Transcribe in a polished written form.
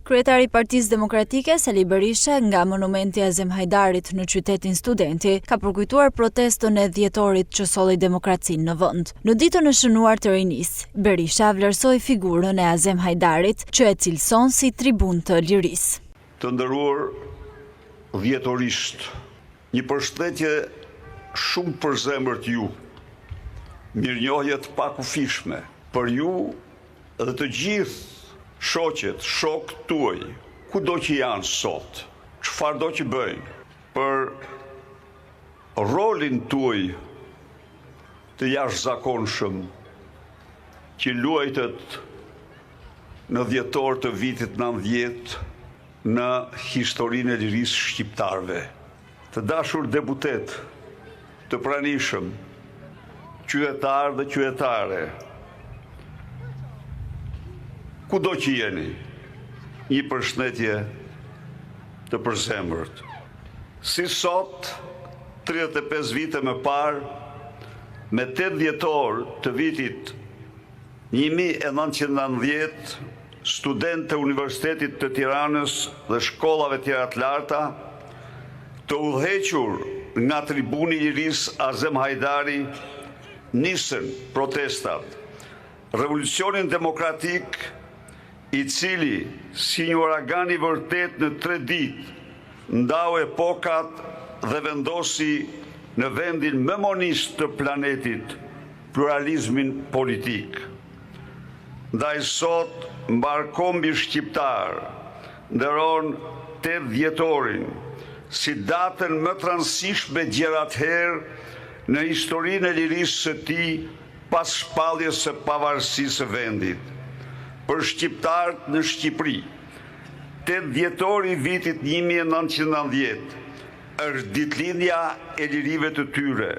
Kryetari i Partisë Demokratike Sali Berisha nga monumenti Azem Hajdarit në qytetin Studenti ka përkujtuar protestën e dhjetorit që solli demokracinë në vend. Në ditën e shënuar të rinisë, Berisha vlerësoi figurën e Azem Hajdarit që e cilëson si tribun të lirisë. Të nderuar dhjetorisht, një përshëndetje shumë përzemërt ju, mirënjohje të pakufishme për ju dhe të gjithë shoqet, shokët tuaj, kudo që janë sot, çfarëdo që bëjnë, për rolin tuaj të jashtëzakonshëm që luajtët në dhjetor të vitit 90 në historinë e lirisë shqiptarëve. Të dashur deputet, të pranishëm, qytetarë dhe qytetare, kudo që jeni, një përshëndetje të përzemërt. Si sot, 35 vite më parë, me 8 dhjetor të vitit 1990, studentë të Universitetit të Tiranës dhe shkollave tjera të larta, të udhëhequr nga tribuni i lirisë Azem Hajdari, nisën protestat. Revolucionin demokratik, i cili si një uragan i vërtet në 3 ditë ndau epokat dhe vendosi në vendin më monist të planetit pluralizmin politik. Ndaj sot, mbarkombi shqiptar nderon 8 dhjetorin si datën më të rëndësishme gjëratëherë në historinë e lirisë së tij pas shpalljes së pavarësisë së vendit. Për shqiptarët në Shqipëri, 8 dhjetori i vitit 1990 është ditëlindja e lirive të tyre,